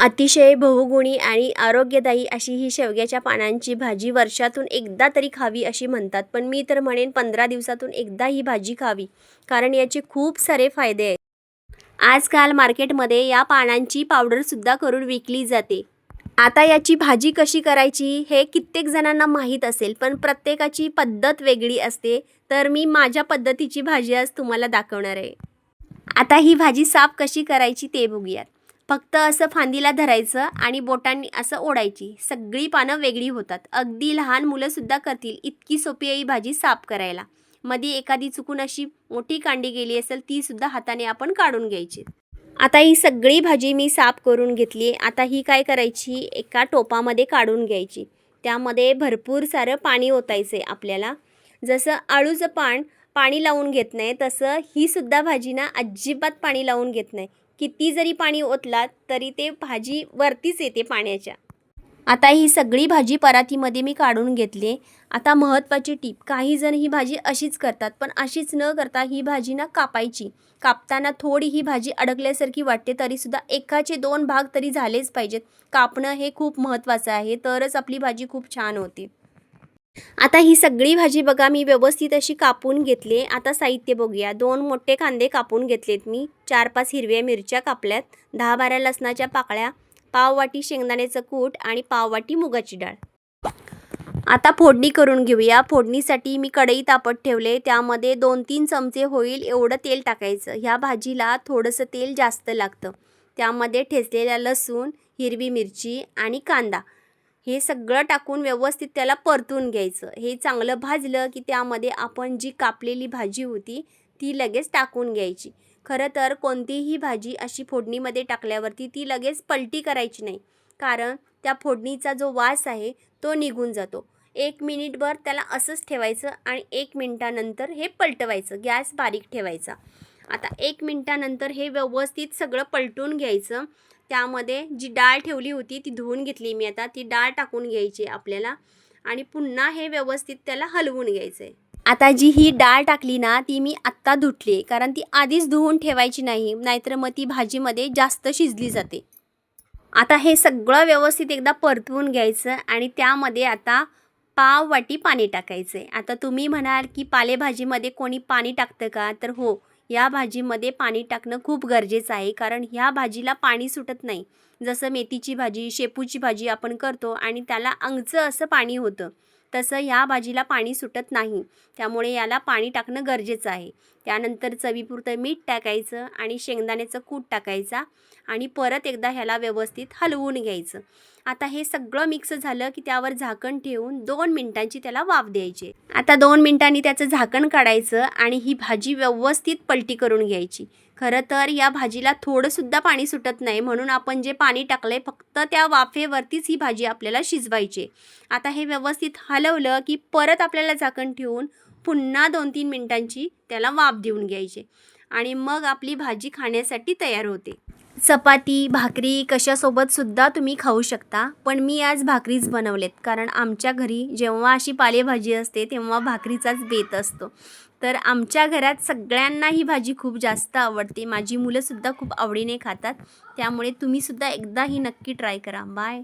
अतिशय बहुगुणी आणि आरोग्यदायी अशी ही शेवग्याच्या पानांची भाजी वर्षातून एकदा तरी खावी अशी म्हणतात. पण मी तर म्हणेन 15 दिवसातून एकदा ही भाजी खावी, कारण याचे खूप सारे फायदे आहेत. आजकाल मार्केटमध्ये या पानांची पावडरसुद्धा करून विकली जाते. आता याची भाजी कशी करायची हे कित्येक जणांना माहीत असेल, पण प्रत्येकाची पद्धत वेगळी असते. तर मी माझ्या पद्धतीची भाजी आज तुम्हाला दाखवणार आहे. आता ही भाजी साफ कशी करायची ते बघूयात. फक्त असं फांदीला धरायचं आणि बोटांनी असं ओढायची. सगळी पानं वेगळी होतात. अगदी लहान मुलंसुद्धा करतील, इतकी सोपी आहे ही भाजी साफ करायला. मध्ये एखादी चुकून अशी मोठी कांडी गेली असेल तीसुद्धा हाताने आपण काढून घ्यायची. आता ही सगळी भाजी मी साफ करून घेतली. आता ही काय करायची, एका टोपामध्ये काढून घ्यायची. त्यामध्ये भरपूर सारं पाणी ओतायचं आहे आपल्याला. जसं अळूचं पाणी लावून घेत नाही, तसं ही सुद्धा भाजी ना अजिबात पाणी लावून घेत नाही. किती जरी पाणी ओतलात तरी ते भाजी वरतीच येते पाण्याच्या. आता ही सगळी भाजी परातीमध्ये मी काढून घेतली. आता महत्त्वाची टीप, काही जण ही भाजी अशीच करतात, पण अशीच न करता ही भाजी ना कापायची. कापताना थोडी ही भाजी अडकल्यासारखी वाटते, तरीसुद्धा एकाचे 2 भाग तरी झालेच पाहिजेत. कापणं हे खूप महत्त्वाचं आहे, तरच आपली भाजी खूप छान होते. आता ही सगळी भाजी बघा मी व्यवस्थित अशी कापून घेतली. आता साहित्य बघूया. 2 मोठे कांदे कापून घेतलेत मी, 4-5 हिरव्या मिरच्या कापल्यात, 10-12 लसणाच्या पाकळ्या, पाव वाटी शेंगदाण्याचं कूट आणि पाव वाटी मुगाची डाळ. आता फोडणी करून घेऊया. फोडणीसाठी मी कढई तापत ठेवले. त्यामध्ये 2-3 चमचे होईल एवढं तेल टाकायचं. ह्या भाजीला थोडंसं तेल जास्त लागतं. त्यामध्ये ठेचलेला लसूण, हिरवी मिरची आणि कांदा हे सगळं टाकून व्यवस्थित त्याला परतून घ्यायचं. हे चांगलं भाजलं की त्यामध्ये आपण जी कापलेली भाजी होती ती लगेच टाकून घ्यायची. खरं तर कोणतीही भाजी अशी फोडणीमध्ये टाकल्यावरती ती लगेच पलटी करायची नाही, कारण त्या फोडणीचा जो वास आहे तो निघून जातो. 1 मिनिटभर त्याला असंच ठेवायचं आणि 1 मिनिटानंतर हे पलटवायचं. गॅस बारीक ठेवायचा. आता 1 मिनिटानंतर हे व्यवस्थित सगळं पलटून घ्यायचं. त्यामध्ये जी डाळ ठेवली होती ती धुवून घेतली मी. आता ती डाळ टाकून घ्यायची आपल्याला आणि पुन्हा हे व्यवस्थित त्याला हलवून घ्यायचं आहे. आता जी ही डाळ टाकली ना ती मी आत्ता धुतली, कारण ती आधीच धुवून ठेवायची नाही, नाहीतर मग ती भाजीमध्ये जास्त शिजली जाते. आता हे सगळं व्यवस्थित एकदा परतवून घ्यायचं आणि त्यामध्ये आता पाव वाटी पाणी टाकायचं आहे. आता तुम्ही म्हणाल की पालेभाजीमध्ये कोणी पाणी टाकतं का? तर हो, या भाजीमध्ये पाणी टाकणं खूप गरजेचं आहे, कारण ह्या भाजीला पाणी सुटत नाही. जसं मेथीची भाजी, शेपूची भाजी आपण करतो आणि त्याला अंगचं असं पाणी होतं, तसं ह्या भाजीला पाणी सुटत नाही. त्यामुळे याला पाणी टाकणं गरजेचं आहे. त्यानंतर चवीपुरतं मीठ टाकायचं आणि शेंगदाण्याचं कूट टाकायचा आणि परत एकदा ह्याला व्यवस्थित हलवून घ्यायचं. आता हे सगळं मिक्स झालं की त्यावर झाकण ठेवून 2 मिनिटांची त्याला वाफ द्यायची. आता 2 मिनिटांनी त्याचं झाकण काढायचं आणि ही भाजी व्यवस्थित पलटी करून घ्यायची. खरं तर या भाजीला थोडंसुद्धा पाणी सुटत नाही, म्हणून आपण जे पाणी टाकलं आहे फक्त त्या वाफेवरतीच ही भाजी आपल्याला शिजवायची. आता हे व्यवस्थित हलवलं की परत आपल्याला झाकण ठेवून पुन्हा 2-3 मिनिटांची त्याला वाफ देऊन घ्यायची आणि मग आपली भाजी खाण्यासाठी तयार होते. चपाती, भाकरी कशासोबतसुद्धा तुम्ही खाऊ शकता, पण मी आज भाकरीच बनवलेत, कारण आमच्या घरी जेव्हा अशी पालेभाजी असते तेव्हा भाकरीचाच बेत असतो. तर आमच्या घरात सगळ्यांना ही भाजी खूप जास्त आवडते. माझी मुलंसुद्धा खूप आवडीने खातात. त्यामुळे तुम्हीसुद्धा एकदा ही नक्की ट्राय करा. बाय.